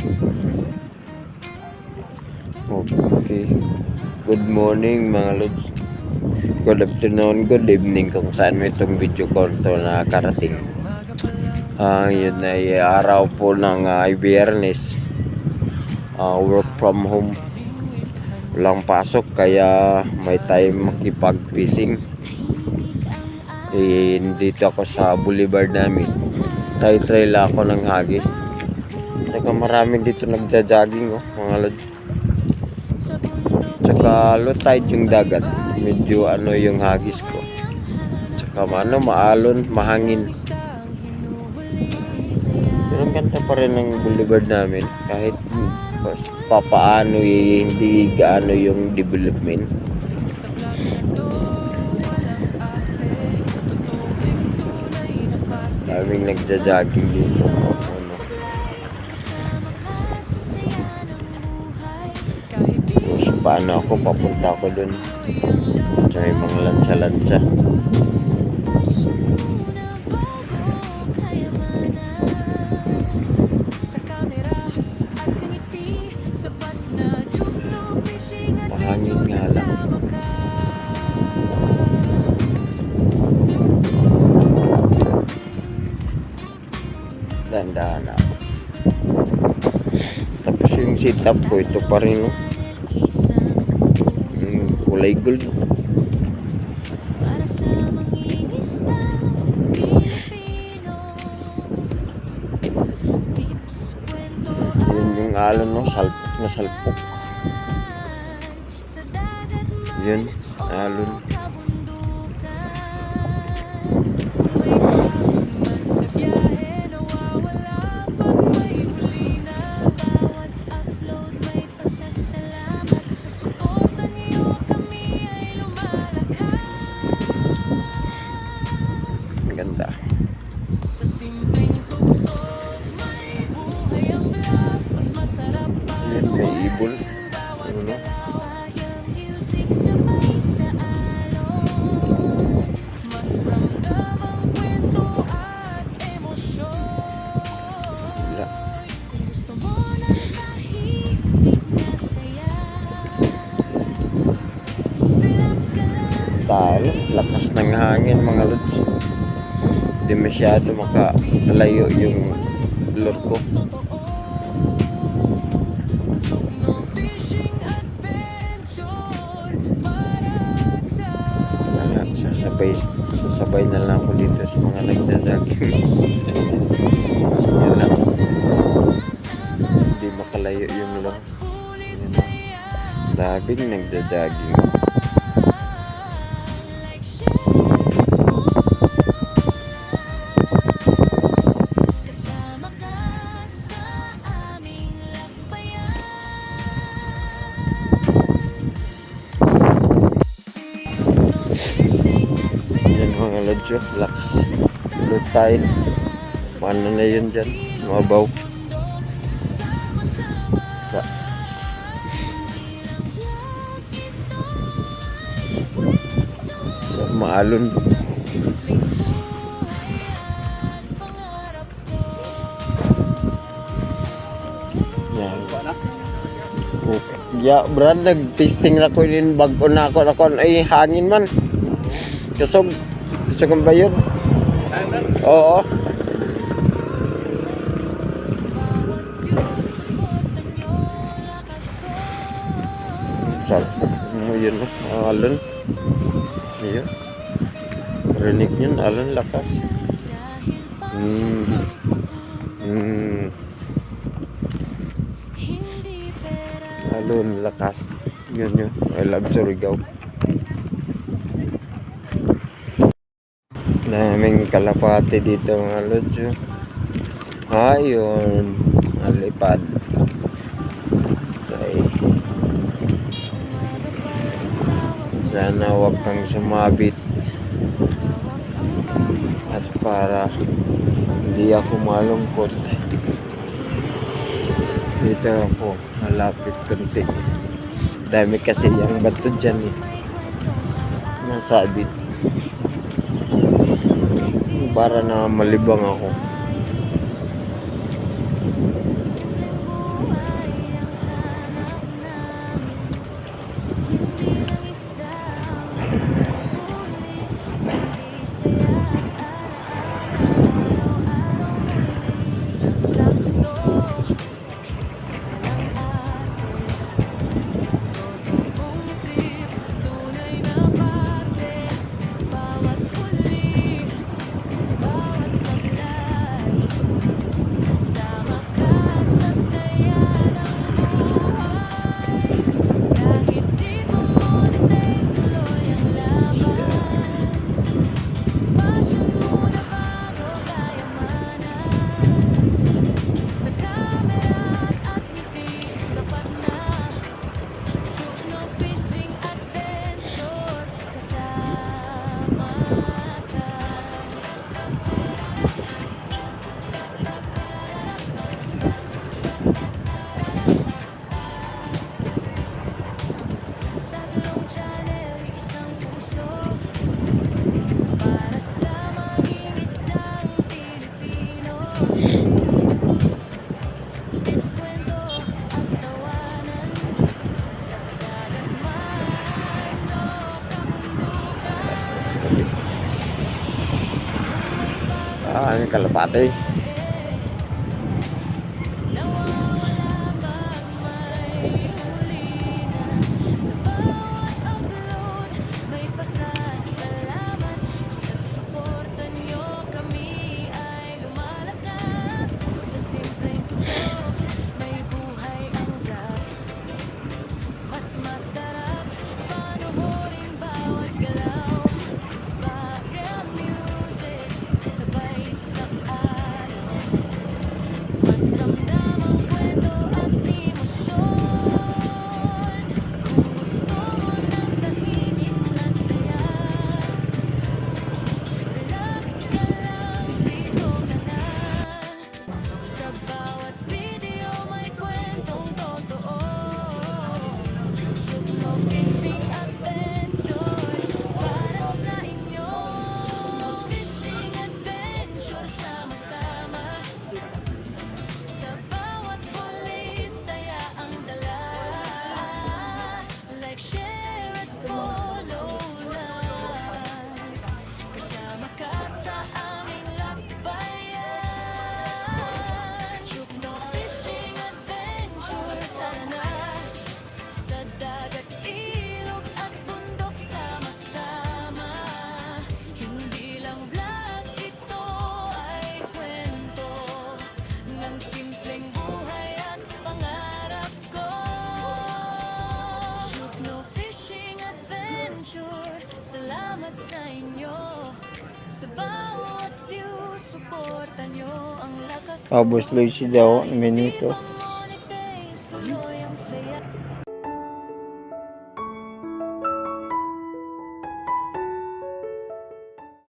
Okay. Good morning mga lods. Good afternoon, good evening kung saan mo itong video call to nakarating. Yun ay araw po ng Biyernes. Work from home. Walang pasok kaya may time makipag-fishing. Dito ako sa boulevard namin. Try lang ako ng hagis. Saka marami dito nagja-jogging mga lods. Tsaka low tide yung dagat. Medyo yung hagis ko. Tsaka maalon, mahangin. Pero ganda pa rin ang boulevard namin. Kahit papaano hindi gaano yung development. Daming nagja-jogging dito. Paano ako papunta ako dun sa may mga lansa-lansa. Mahangin nga lang. Dahan-dahan ako. Tapos yung sit-up ko ito pa rin kulay gold. Yun yung alon salpok na salpok. Yun, alon. Ganda. Yan, may ibon. Lakas ng hangin mga lods. Hindi masyado makalayo yung lure ko. Sasabay na lang ako dito sa mga nagdadaging. Yan lang. Hindi makalayo yung lure. Daming nagdadaging. Mga lodyo, lakas low tide. Paano na yun dyan? Mabaw. Maalon. Yan. Ya, Brad, nag-testing na ko din bago na ako ay hangin man. Kusog ba yun? Oo. Salpok mo yun alon. Iya. Rinig yun, alon lakas. Alon lakas. Yun. I love Surigao. Daming kalapati dito mga lods. Ayun, alipad. Sana wag kang sumabit at para hindi ako malungkot. Dito ako malapit kunti. Dami kasi yung bato dyan nasabit. Para na malibang ako. kalapate. Mas masarap panoorin bawat galaw. Background music, sabay sa araw. Mas ramdam ang kwento at emosyon. Kung gusto mo ng tahimik na saya, relax ka lang, dito ka na. Sa bawat video may kwentong totoo. Chukno Fishing Adventure para sa inyo. Chukno Fishing Adventure, sama-sama. Sa bawat huli, saya ang dala. Like, share at follow lang. Kasama ka sa aming lakbayan. Chukno Fishing Adventure, tara na. Sa dagat, ilog at bundok, sama-sama. Hindi lang vlog, ito ay kwento ng simpleng buhay at pangarap ko. Chukno Fishing Adventure, salamat sa inyo. Sa bawat view, suporta nyo ang lakas ko. Tapos Lucy daw, minuto.